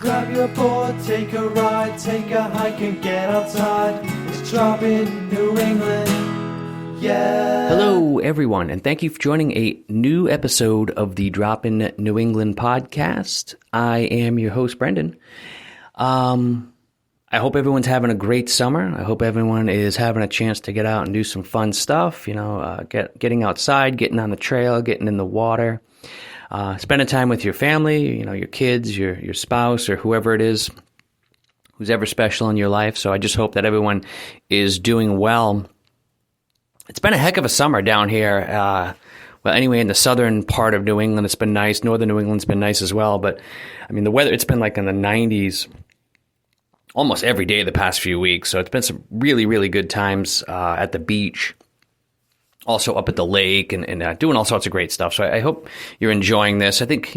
Grab your board, take a ride, take a hike and get outside. It's dropping New England, yeah. Hello, everyone, and thank you for joining a new episode of the Droppin' New England podcast. I am your host, Brendan. I hope everyone's having a great summer. I hope everyone is having a chance to get out and do some fun stuff, getting outside, getting on the trail, getting in the water. Spending time with your family, your kids, your spouse, or whoever it is who's ever special in your life. So I just hope that everyone is doing well. It's been a heck of a summer down here. Anyway, in the southern part of New England, it's been nice. Northern New England's been nice as well. But, the weather, it's been like in the 90s almost every day the past few weeks. So it's been some really, really good times at the beach. Also up at the lake and doing all sorts of great stuff. So I hope you're enjoying this. I think,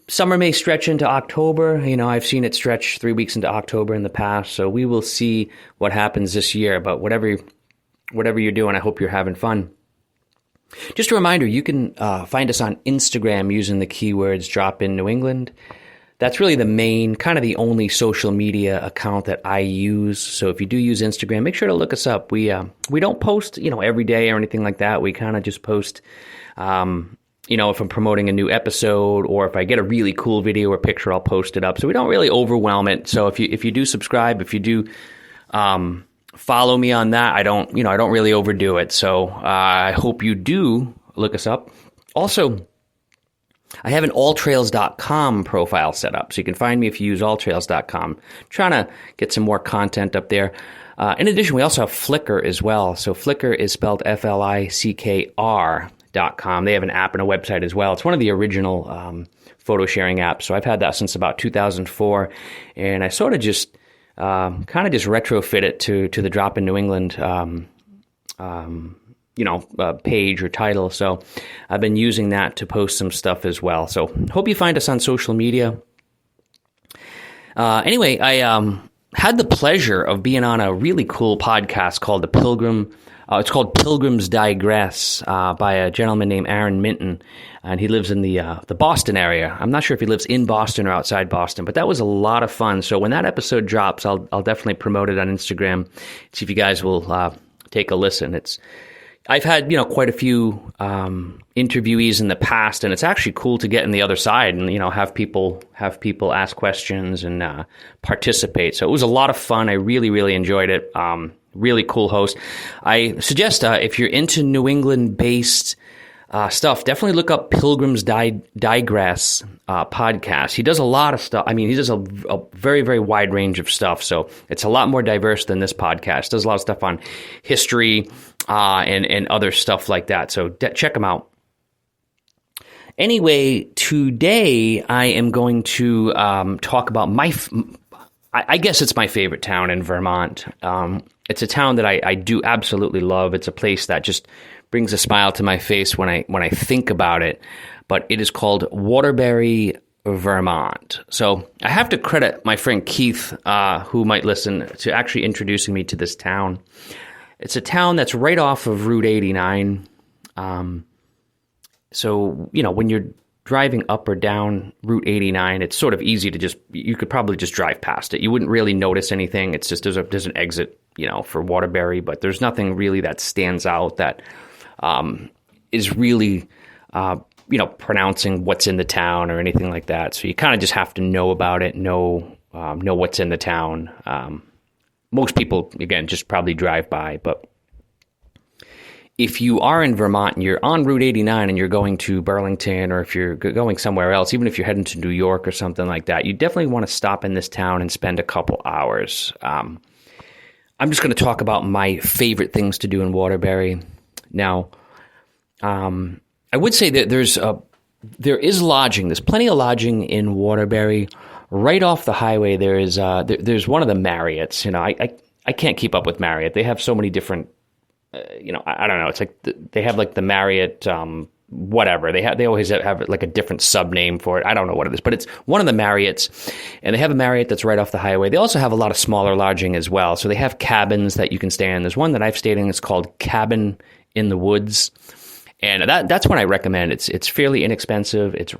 summer may stretch into October. I've seen it stretch 3 weeks into October in the past. So we will see what happens this year. But whatever you're doing, I hope you're having fun. Just a reminder, you can find us on Instagram using the keywords Drop In New England. That's really the main, kind of the only social media account that I use. So if you do use Instagram, make sure to look us up. We don't post, every day or anything like that. We kind of just post, if I'm promoting a new episode or if I get a really cool video or picture, I'll post it up. So we don't really overwhelm it. So if you do subscribe, if you do follow me on that, I don't really overdo it. So I hope you do look us up. Also, I have an alltrails.com profile set up, so you can find me if you use alltrails.com. Trying to get some more content up there. In addition, we also have Flickr as well. So Flickr is spelled FLICKR.com. They have an app and a website as well. It's one of the original photo sharing apps. So I've had that since about 2004, and I sort of just retrofit it to the Drop in New England page or title. So I've been using that to post some stuff as well. So hope you find us on social media. Anyway, I had the pleasure of being on a really cool podcast called it's called Pilgrims Digress by a gentleman named Aaron Minton. And he lives in the Boston area. I'm not sure if he lives in Boston or outside Boston, but that was a lot of fun. So when that episode drops, I'll definitely promote it on Instagram. See if you guys will take a listen. I've had, quite a few interviewees in the past, and it's actually cool to get on the other side and, have people ask questions and participate. So it was a lot of fun. I really, really enjoyed it. Really cool host. I suggest if you're into New England-based stuff, definitely look up Pilgrims Digress podcast. He does a lot of stuff. He does a very, very wide range of stuff. So it's a lot more diverse than this podcast. Does a lot of stuff on history and other stuff like that. So check them out. Anyway, today I am going to talk about I guess it's my favorite town in Vermont. It's a town that I do absolutely love. It's a place that just brings a smile to my face when I think about it. But it is called Waterbury, Vermont. So I have to credit my friend Keith, who might listen, to actually introducing me to this town. It's a town that's right off of Route 89. So, when you're driving up or down Route 89, it's sort of easy to you could probably just drive past it. You wouldn't really notice anything. It's just there's an exit, for Waterbury, but there's nothing really that stands out that is really, pronouncing what's in the town or anything like that. So you kind of just have to know about it, know what's in the town. Most people, again, just probably drive by. But if you are in Vermont and you're on Route 89 and you're going to Burlington, or if you're going somewhere else, even if you're heading to New York or something like that, you definitely want to stop in this town and spend a couple hours. I'm just going to talk about my favorite things to do in Waterbury. Now, I would say that there is lodging. There's plenty of lodging in Waterbury. Right off the highway, there's one of the Marriotts. I can't keep up with Marriott. They have so many different. I don't know. It's like they have like the Marriott, whatever. They always have like a different sub name for it. I don't know what it is, but it's one of the Marriotts, and they have a Marriott that's right off the highway. They also have a lot of smaller lodging as well. So they have cabins that you can stay in. There's one that I've stayed in. It's called Cabin in the Woods. And that's what I recommend. It's fairly inexpensive. It's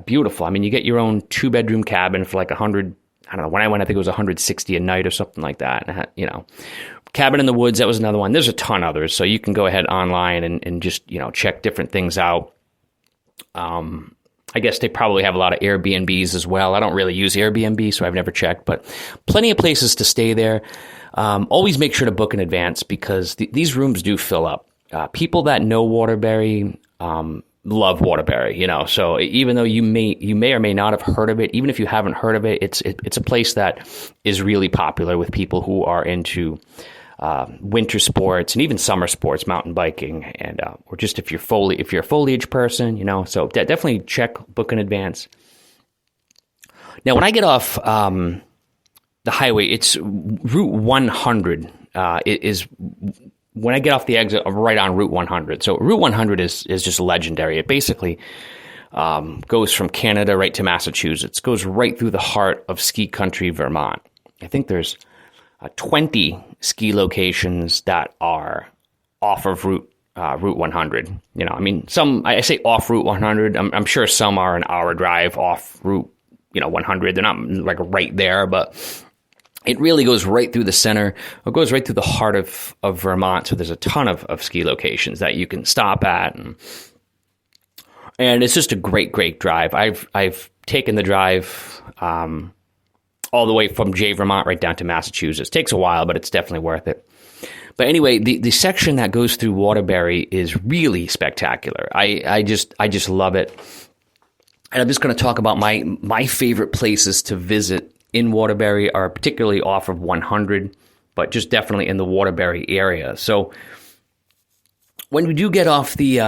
beautiful. I mean, you get your own 2-bedroom cabin for like 100. I don't know. When I went, I think it was 160 a night or something like that. And you know, cabin in the woods. That was another one. There's a ton others, so you can go ahead online and just check different things out. I guess they probably have a lot of Airbnbs as well. I don't really use Airbnb, so I've never checked, but plenty of places to stay there. Always make sure to book in advance because these rooms do fill up. People that know Waterbury love Waterbury, so even though you may or may not have heard of it, even if you haven't heard of it, it's a place that is really popular with people who are into winter sports and even summer sports, mountain biking, and or just if you're a foliage person, so definitely book in advance. Now, when I get off the highway, it's Route 100 is when I get off the exit, I'm right on Route 100. So Route 100 is just legendary. It basically goes from Canada right to Massachusetts, goes right through the heart of ski country, Vermont. I think there's 20 ski locations that are off of Route 100. I mean, I say off Route 100. I'm sure some are an hour drive off Route 100. They're not like right there, but it really goes right through the center. It goes right through the heart of Vermont. So there's a ton of ski locations that you can stop at, and it's just a great drive. I've taken the drive all the way from Vermont right down to Massachusetts. Takes a while, but it's definitely worth it. But anyway, the section that goes through Waterbury is really spectacular. I just love it. And I'm just going to talk about my favorite places to visit in Waterbury are particularly off of 100, but just definitely in the Waterbury area. So when we do get off the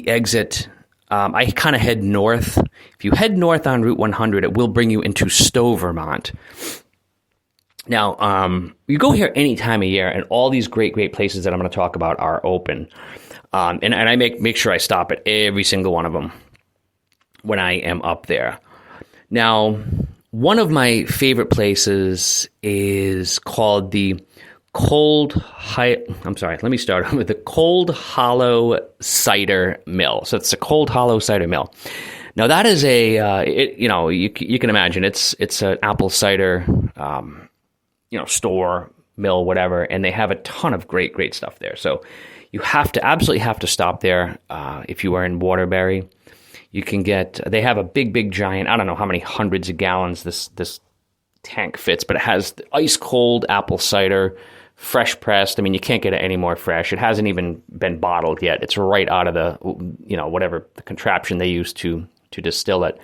exit, I kind of head north. If you head north on Route 100, it will bring you into Stowe, Vermont. Now, you go here any time of year, and all these great places that I'm going to talk about are open. And I make sure I stop at every single one of them when I am up there. Now, one of my favorite places is called the Cold Hollow Cider Mill. So it's a Cold Hollow Cider Mill. Now that is you can imagine it's an apple cider, store, mill, whatever, and they have a ton of great stuff there. So you absolutely have to stop there if you are in Waterbury. You can they have a big giant, I don't know how many hundreds of gallons this tank fits, but it has ice cold apple cider, fresh pressed. I mean, you can't get it any more fresh. It hasn't even been bottled yet. It's right out of the, whatever the contraption they use to distill it.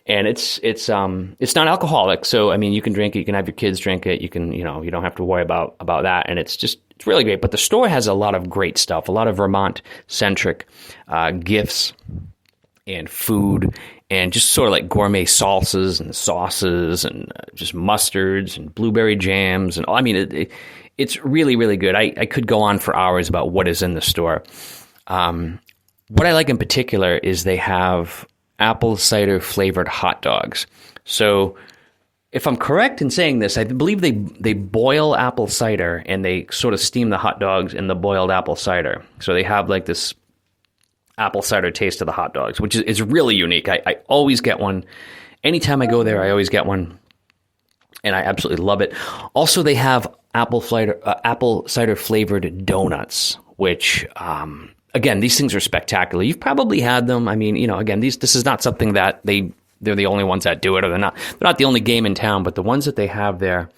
And it's not alcoholic. So, I mean, you can drink it, you can have your kids drink it. You can, you don't have to worry about that. And it's really great. But the store has a lot of great stuff, a lot of Vermont centric gifts and food, and just sort of like gourmet salsas and sauces and just mustards and blueberry jams. And I mean, it's really good. I could go on for hours about what is in the store. What I like in particular is they have apple cider flavored hot dogs. So if I'm correct in saying this, I believe they boil apple cider and they sort of steam the hot dogs in the boiled apple cider. So they have like this apple cider taste of the hot dogs, which is really unique. I always get one. Anytime I go there, I always get one, and I absolutely love it. Also, they have apple cider flavored donuts, which, again, these things are spectacular. You've probably had them. I mean, again, this is not something that they're the only ones that do it, or they're not the only game in town, but the ones that they have there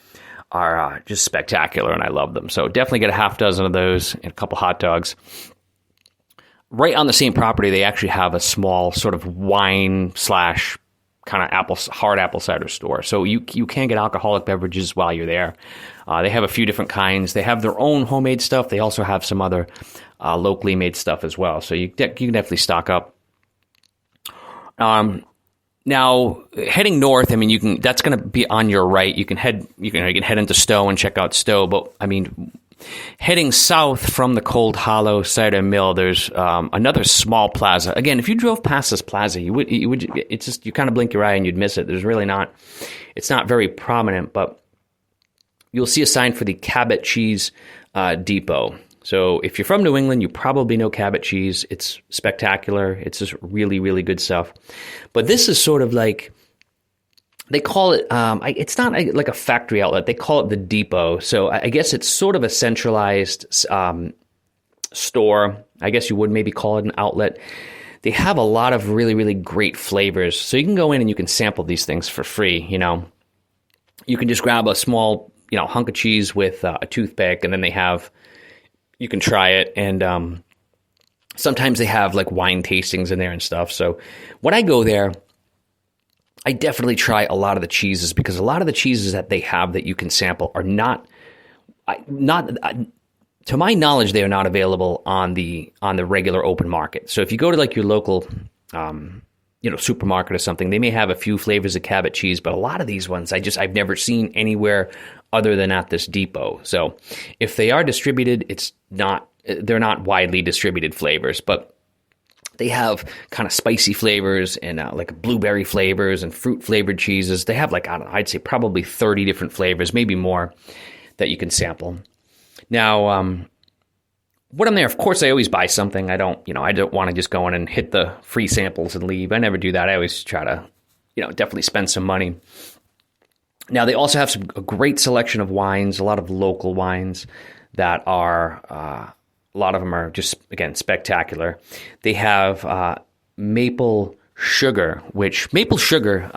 are just spectacular, and I love them. So definitely get a half dozen of those and a couple hot dogs. Right on the same property, they actually have a small sort of wine / kind of hard apple cider store. So you can get alcoholic beverages while you're there. They have a few different kinds. They have their own homemade stuff. They also have some other locally made stuff as well. So you can definitely stock up. Now heading north, I mean, that's going to be on your right. You can head into Stowe and check out Stowe. But I mean, heading south from the Cold Hollow Cider Mill, there's another small plaza. Again, if you drove past this plaza, you would it's just, you kind of blink your eye and you'd miss it. It's not very prominent, but you'll see a sign for the Cabot Cheese Depot. So if you're from New England, you probably know Cabot cheese. It's spectacular. It's just really, really good stuff. But this is sort of like, they call it, it's not like a factory outlet. They call it the depot. So I guess it's sort of a centralized store. I guess you would maybe call it an outlet. They have a lot of really, really great flavors. So you can go in and you can sample these things for free, you know. You can just grab a small, you know, hunk of cheese with a toothpick, and then you can try it. And sometimes they have like wine tastings in there and stuff. So when I go there, I definitely try a lot of the cheeses, because a lot of the cheeses that they have that you can sample are not to my knowledge, they are not available on the regular open market. So if you go to like your local, supermarket or something, they may have a few flavors of Cabot cheese, but a lot of these ones I've never seen anywhere other than at this depot. So if they are distributed, they're not widely distributed flavors, but they have kind of spicy flavors and like blueberry flavors and fruit flavored cheeses. They have like, I don't know, I'd say probably 30 different flavors, maybe more, that you can sample. Now, when I'm there, of course, I always buy something. I don't want to just go in and hit the free samples and leave. I never do that. I always try to, definitely spend some money. Now, they also have a great selection of wines, a lot of local wines that are, a lot of them are just, again, spectacular. They have maple sugar, which maple sugar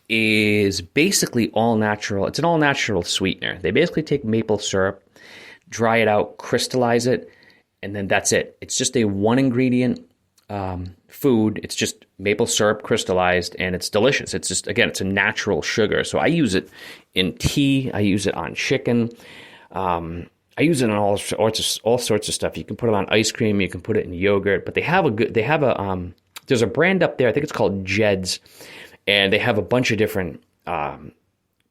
is basically all natural. It's an all natural sweetener. They basically take maple syrup, dry it out, crystallize it, and then that's it. It's just a one ingredient food. It's just maple syrup crystallized, and it's delicious. It's just, again, it's a natural sugar. So I use it in tea. I use it on chicken. I use it on all sorts of stuff. You can put it on ice cream. You can put it in yogurt. But there's a brand up there. I think it's called Jed's, and they have a bunch of different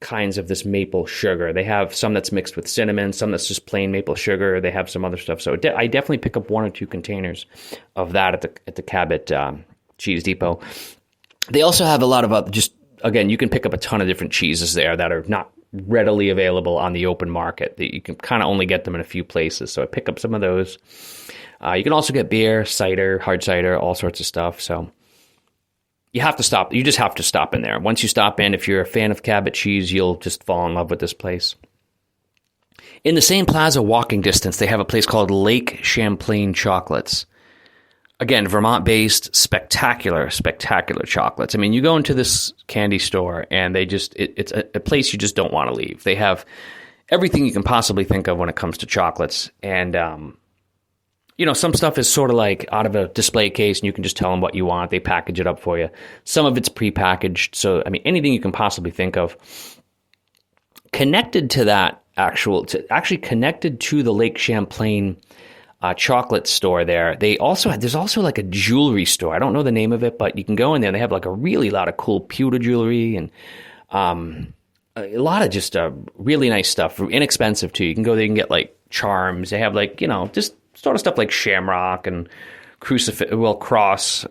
kinds of this maple sugar. They have some that's mixed with cinnamon, some that's just plain maple sugar. They have some other stuff. So I definitely pick up one or two containers of that at the Cabot Cheese Depot. They also have a lot of again, you can pick up a ton of different cheeses there that are not readily available on the open market. You can kind of only get them in a few places. So I pick up some of those. You can also get beer, cider, hard cider, all sorts of stuff. So you have to stop. You just have to stop in there. Once you stop in, if you're a fan of Cabot cheese, you'll just fall in love with this place. In the same plaza, walking distance, they have a place called Lake Champlain Chocolates. Again, Vermont-based, spectacular chocolates. I mean, you go into this candy store, and it's a place you just don't want to leave. They have everything you can possibly think of when it comes to chocolates. And, some stuff is sort of like out of a display case, and you can just tell them what you want. They package it up for you. Some of it's prepackaged. So, I mean, anything you can possibly think of. Connected to that connected to the Lake Champlain chocolate store there, there's also like a jewelry store. I don't know the name of it, but you can go in there. They have like a really lot of cool pewter jewelry and a lot of just really nice stuff, inexpensive too. You can go there and get like charms. They have like, just sort of stuff like shamrock and cross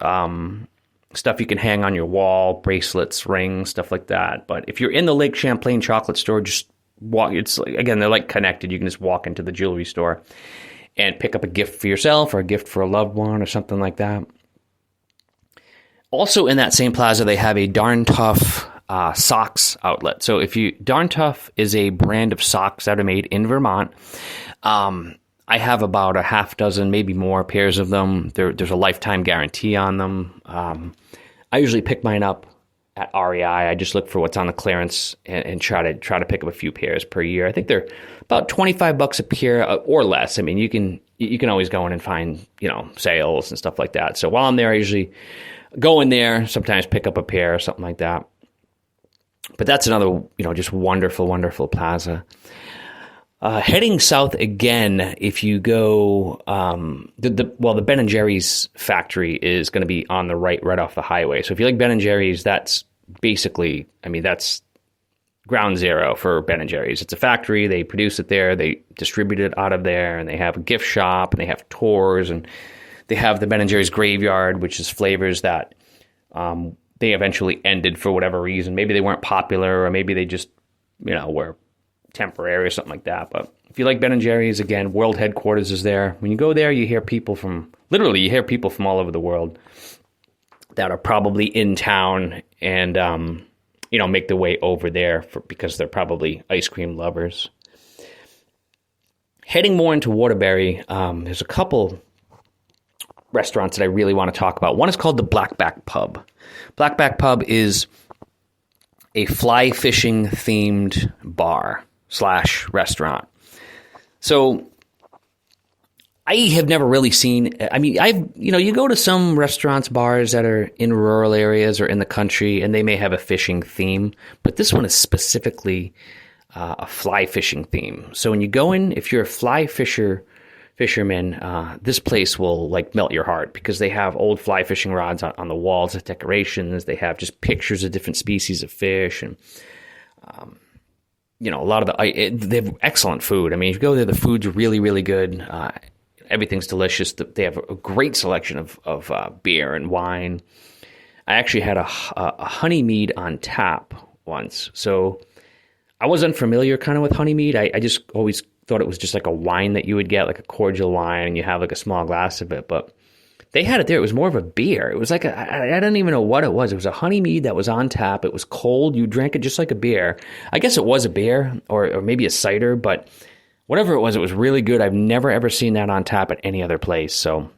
stuff you can hang on your wall, bracelets, rings, stuff like that. But if you're in the Lake Champlain chocolate store, just walk. It's like, again, they're like connected. You can just walk into the jewelry store and pick up a gift for yourself or a gift for a loved one or something like that. Also in that same plaza, they have a Darn Tough socks outlet. So Darn Tough is a brand of socks that are made in Vermont. I have about a half dozen, maybe more pairs of them. There's a lifetime guarantee on them. I usually pick mine up at REI. I just look for what's on the clearance and try to pick up a few pairs per year. I think they're about $25 a pair or less. I mean, you can always go in and find, sales and stuff like that. So while I'm there, I usually go in there, sometimes pick up a pair or something like that. But that's another, just wonderful, wonderful plaza. Heading south again, if you go, the Ben & Jerry's factory is going to be on the right off the highway. So if you like Ben & Jerry's, that's basically, that's ground zero for Ben & Jerry's. It's a factory. They produce it there. They distribute it out of there, and they have a gift shop, and they have tours, and they have the Ben & Jerry's Graveyard, which is flavors that they eventually ended for whatever reason. Maybe they weren't popular, or maybe they just, were temporary or something like that. But if you like Ben & Jerry's, again, world headquarters is there. When you go there, you hear people from all over the world that are probably in town and, make their way over there because they're probably ice cream lovers. Heading more into Waterbury, there's a couple restaurants that I really want to talk about. One is called the Blackback Pub. Blackback Pub is a fly fishing themed bar / restaurant. So I have never really seen, you go to some restaurants, bars that are in rural areas or in the country, and they may have a fishing theme, but this one is specifically a fly fishing theme. So when you go in, if you're a fly fisherman, this place will like melt your heart because they have old fly fishing rods on the walls as decorations. They have just pictures of different species of fish, and a lot of they have excellent food. I mean, if you go there, the food's really, really good. Everything's delicious. They have a great selection of beer and wine. I actually had a honey mead on tap once, so I was unfamiliar kind of with honey mead. I just always thought it was just like a wine that you would get, like a cordial wine, and you have like a small glass of it. But they had it there. It was more of a beer. It was like I don't even know what it was. It was a honey mead that was on tap. It was cold. You drank it just like a beer. I guess it was a beer or maybe a cider, but whatever it was really good. I've never, ever seen that on tap at any other place. So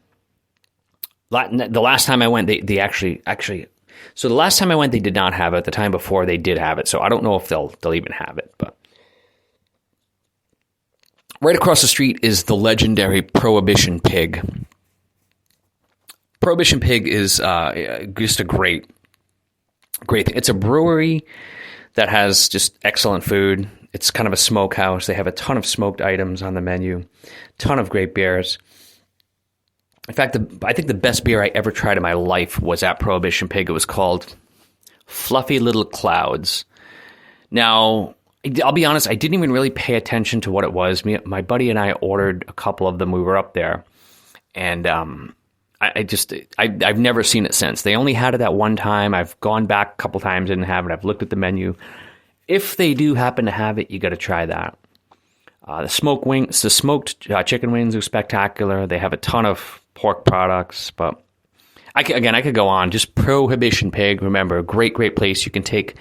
the last time I went, they actually, so the last time I went, they did not have it. The time before, they did have it. So I don't know if they'll even have it. But right across the street is the legendary Prohibition Pig. Prohibition Pig is just a great thing. It's a brewery that has just excellent food. It's kind of a smokehouse. They have a ton of smoked items on the menu, ton of great beers. In fact, I think the best beer I ever tried in my life was at Prohibition Pig. It was called Fluffy Little Clouds. Now, I'll be honest, I didn't even really pay attention to what it was. My buddy and I ordered a couple of them. We were up there, and I've never seen it since. They only had it at one time. I've gone back a couple times, didn't have it. I've looked at the menu. If they do happen to have it, you got to try that. The smoked chicken wings are spectacular. They have a ton of pork products, but I could go on. Just Prohibition Pig. Remember, a great place. You can take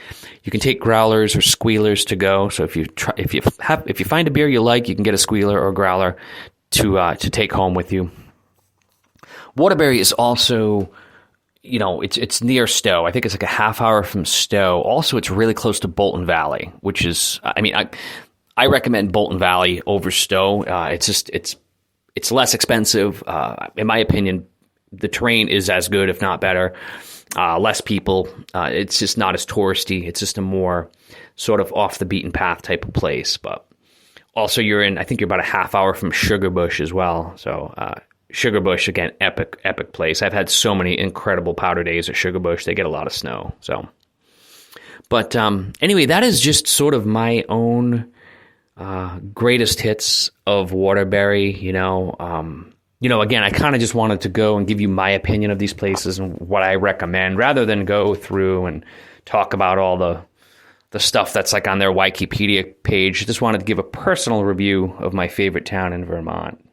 growlers or squealers to go. So if you find a beer you like, you can get a squealer or a growler to take home with you. Waterbury is also, it's near Stowe. I think it's like a half hour from Stowe. Also, it's really close to Bolton Valley, which is, I recommend Bolton Valley over Stowe. It's less expensive. In my opinion, the terrain is as good, if not better. Less people. It's just not as touristy. It's just a more sort of off the beaten path type of place. But also I think you're about a half hour from Sugarbush as well. So, Sugarbush, again, epic place. I've had so many incredible powder days at Sugarbush. They get a lot of snow. So, but anyway, that is just sort of my own greatest hits of Waterbury. Again, I kind of just wanted to go and give you my opinion of these places and what I recommend, rather than go through and talk about all the stuff that's like on their Wikipedia page. Just wanted to give a personal review of my favorite town in Vermont.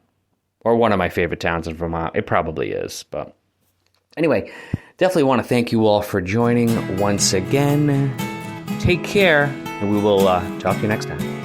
Or one of my favorite towns in Vermont. It probably is. But anyway, definitely want to thank you all for joining once again. Take care, and we will talk to you next time.